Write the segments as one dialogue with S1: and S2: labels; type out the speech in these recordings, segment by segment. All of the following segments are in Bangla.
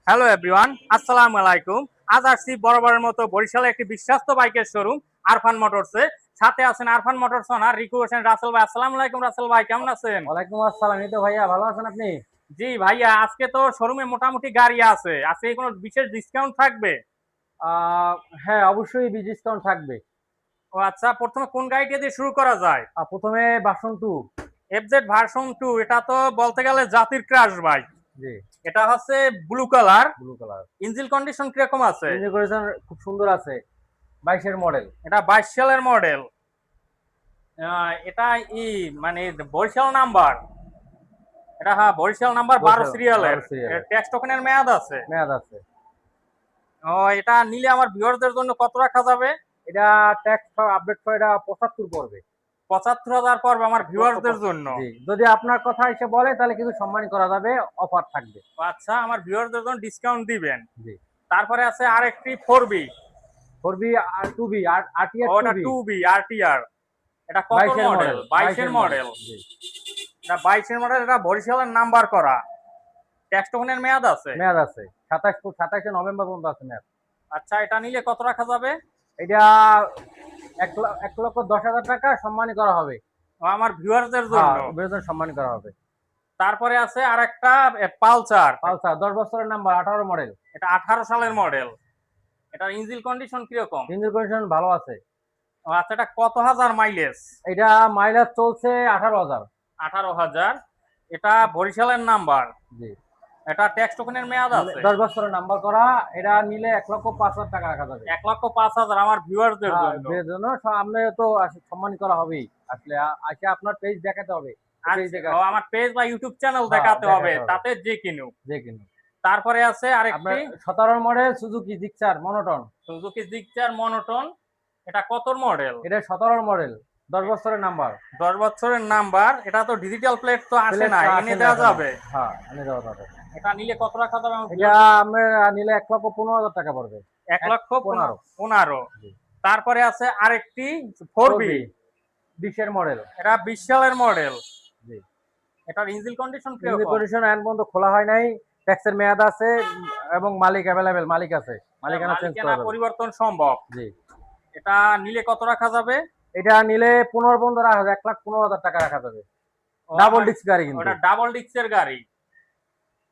S1: হ্যালো এভরিওয়ান, আসসালামু আলাইকুম। আজ আসছি বরাবরের মতো বরিশালে একটি বিশ্বস্ত বাইকের শোরুম আরফান মোটরসে। সাথে আছেন আরফান মোটরস ওনার রিকু হোসেন রাসেল ভাই। আসসালামু আলাইকুম রাসেল ভাই, কেমন আছেন?
S2: ওয়ালাইকুম আসসালাম। এই তো ভাইয়া, ভালো আছেন আপনি?
S1: জি ভাইয়া, আজকে তো শোরুমে মোটামুটি গাড়ি আছে। আজকে কোনো বিশেষ ডিসকাউন্ট থাকবে?
S2: আহ হ্যাঁ, অবশ্যই ডিসকাউন্ট থাকবে।
S1: ও আচ্ছা, প্রথমে কোন গাড়িটা দিয়ে শুরু করা যায়?
S2: প্রথমে ভার্সন 2।
S1: এফজেড ভার্সন 2, এটা তো বলতে গেলে জাতির ক্রাশ বাইক।
S2: জি।
S1: এটা হচ্ছে blue colour.
S2: Blue colour.
S1: Engine condition কিরকম আছে?
S2: ইঞ্জিন কন্ডিশন খুব সুন্দর আছে। 22-এর মডেল।
S1: এটা 22 সালের মডেল। এটা মানে বরিশাল নাম্বার। এটা হ্যাঁ, বরিশাল নাম্বার 12 সিরিয়ালের।
S2: 12 সিরিয়ালের।
S1: ট্যাক্স টোকেনের মেয়াদ আছে।
S2: মেয়াদ আছে।
S1: ও, এটা নিলে আমার ভিউয়ারদের জন্য কত রাখা যাবে?
S2: এটা ট্যাক্স আপডেট করে এটা 75 পড়বে।
S1: 75,000 পড়বে আমার ভিউয়ারদের জন্য।
S2: জি, যদি আপনার কথা এসে বলে তাহলে কিছু সম্মান করা যাবে, অফার থাকবে।
S1: আচ্ছা, আমার ভিউয়ারদের জন্য ডিসকাউন্ট দিবেন।
S2: জি।
S1: তারপরে আছে আরেকটি 4B।
S2: 4B আর 2B আর RTR
S1: ওটা
S2: 2B।
S1: 2B RTR। এটা কত
S2: 22 এর
S1: মডেল? 22 এর মডেল।
S2: জি।
S1: এটা 22 এর মডেল, এটা বরিশালের নাম্বার করা। ট্যাক্স টোকেনের মেয়াদ আছে।
S2: মেয়াদ আছে 27 নভেম্বর পর্যন্ত আছে মেয়াদ।
S1: আচ্ছা, এটা নিলে কত রাখা যাবে?
S2: এটা 1,10,000 টাকা সম্মানী করা হবে।
S1: ও, আমার ভিউয়ারদের জন্য।
S2: বেতন সম্মান করা হবে।
S1: তারপরে আছে আরেকটা পালসার।
S2: 10 বছরের নাম্বার, 18 মডেল।
S1: এটা 18 সালের মডেল। এটার ইঞ্জিন কন্ডিশন কিরকম?
S2: ইঞ্জিন কন্ডিশন ভালো আছে।
S1: আচ্ছা, এটা কত হাজার মাইলেজ?
S2: এটা মাইলেজ চলছে 18,000।
S1: 18,000। এটা বরিশালের নাম্বার।
S2: জি।
S1: এটা ট্যাক্স টোকেনের মেয়াদ আছে।
S2: 10 বছরের নাম্বার করা। এটা নিলে 1,05,000 টাকা রাখা যাবে।
S1: 1,05,000 আমার ভিউয়ারদের জন্য।
S2: জন্য আপনি তো সম্মান করা হবেই। আসলে আজকে আপনার পেজ দেখাতে হবে।
S1: ও, আমার পেজ বা ইউটিউব চ্যানেল দেখাতে হবে, তাতে যে কিনুক।
S2: যে কিনুক।
S1: তারপরে আছে আরেকটি
S2: 17 model Suzuki Gixxer monotone.
S1: Suzuki Gixxer monotone. এটা কত মডেল?
S2: এটা 17 মডেল, 10 বছরের নাম্বার।
S1: 10 বছরের নাম্বার। এটা তো ডিজিটাল প্লেট তো আসে না, এনে দেওয়া যাবে?
S2: হ্যাঁ, এনে দেওয়া যাবে।
S1: এটা নিলে কত রাখা যাবে?
S2: এটা আমরা নিলে 1,15,000 টাকা পড়বে।
S1: 1,15,000। তারপরে আছে আরেকটি 4B।
S2: 20 এর মডেল।
S1: এটা 20 সালের মডেল।
S2: জি।
S1: এটার ইঞ্জিন কন্ডিশন কি?
S2: ইঞ্জিন কন্ডিশন এখন পর্যন্ত খোলা হয় নাই। ট্যাক্সের মেয়াদ আছে এবং মালিক अवेलेबल, মালিক আছে। মালিকানা চেঞ্জ করা যাবে।
S1: পরিবর্তন সম্ভব।
S2: জি।
S1: এটা নিলে কত রাখা যাবে?
S2: এটা নিলে 15 বন্ধ রাখা যাবে, 1,15,000 টাকা রাখা যাবে। ডাবল ডিস্ক গাড়ি কিন্তু।
S1: ওটা ডাবল ডিস্কের গাড়ি।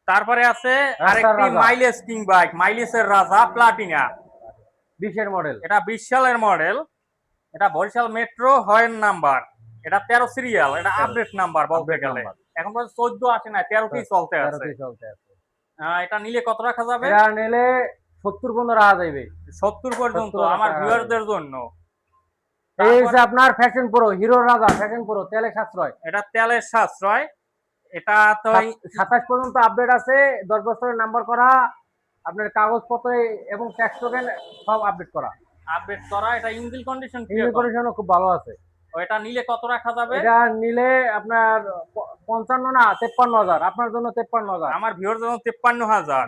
S1: তারপরে আছে আরেকটি মাইলেজ কিং বাইক, মাইলেজের রাজা প্লাটিনা।
S2: 20 এর মডেল।
S1: এটা 20 সালের মডেল। এটা বরিশাল মেট্রো হয়ের নাম্বার। এটা 13 সিরিয়াল। এটা আপডেট নাম্বার বলতে গেলে। এখন পর্যন্ত 14 আসে না, 13টি চলতে আছে। এটা নিলে কত রাখা যাবে?
S2: এটা নিলে 70 পর্যন্ত রাখা যাবে।
S1: 70 পর্যন্ত আমার ভিউয়ারদের জন্য।
S2: এই যে আপনার ফ্যাশন প্রো, হিরো রাজা ফ্যাশন প্রো, তেলের সাশ্রয়।
S1: এটা তেলের সাশ্রয়। এটা তো
S2: 27 পর্যন্ত আপডেট আছে, 10 বছরের নাম্বার করা, আপনার কাগজপত্র এবং ট্যাক্স টোকেন সব আপডেট করা।
S1: এটা ইঞ্জিন কন্ডিশন কি?
S2: ইঞ্জিন কন্ডিশন খুব ভালো আছে।
S1: এটা নিলে কত রাখা যাবে?
S2: এটা নিলে আপনার 55 না 53,000, আপনার জন্য 53,000।
S1: আমার ভিউয়ারদের জন্য 53,000।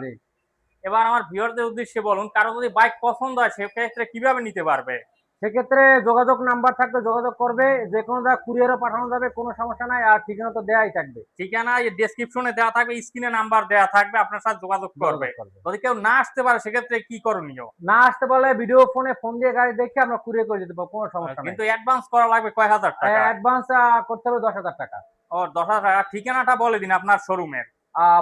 S1: এবার আমার ভিউয়ারদের উদ্দেশ্যে বলুন, কারো যদি বাইক পছন্দ হয় সেক্ষেত্রে কিভাবে নিতে পারবে?
S2: সেক্ষেত্রে যোগাযোগ নাম্বার থাকবে, যোগাযোগ করবে। যে কোনো জায়গায় কুরিয়ারও পাঠানো যাবে, কোনো সমস্যা নাই। আর ঠিকানা তো দেয়াই থাকবে।
S1: ঠিকানা ডেসক্রিপশনে দেওয়া থাকবে, স্ক্রিনে নাম্বার দেওয়া থাকবে, আপনার সাথে যোগাযোগ করবে। যদি কেউ না আসতে পারে সেক্ষেত্রে কি করণীয়?
S2: না আসতে পারলে ভিডিও ফোন দিয়ে গাড়ি দেখে আমরা কুরিয়ার করে দিতে পারবো, কোনো সমস্যা নেই।
S1: কিন্তু অ্যাডভান্স করা লাগবে কয় হাজার টাকা?
S2: অ্যাডভান্স করতে হবে 10,000 টাকা।
S1: ও, 10,000 টাকা। ঠিকানাটা বলে দিন আপনার শোরুমের।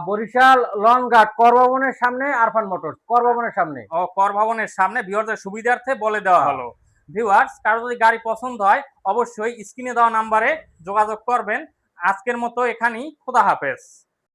S2: বরিশাল লংঘাট কর ভবনের সামনে, আরফান মোটরস কর ভবনের সামনে।
S1: ও, কর ভবনের সামনে। ভিউয়ারদের সুবিধার্থে বলে দেওয়া হলো। ভিউয়ার্স, কারো যদি গাড়ি পছন্দ হয় অবশ্যই স্ক্রিনে দেওয়া নাম্বারে যোগাযোগ করবেন। আজকের মতো এখানেই, খোদা হাফেজ।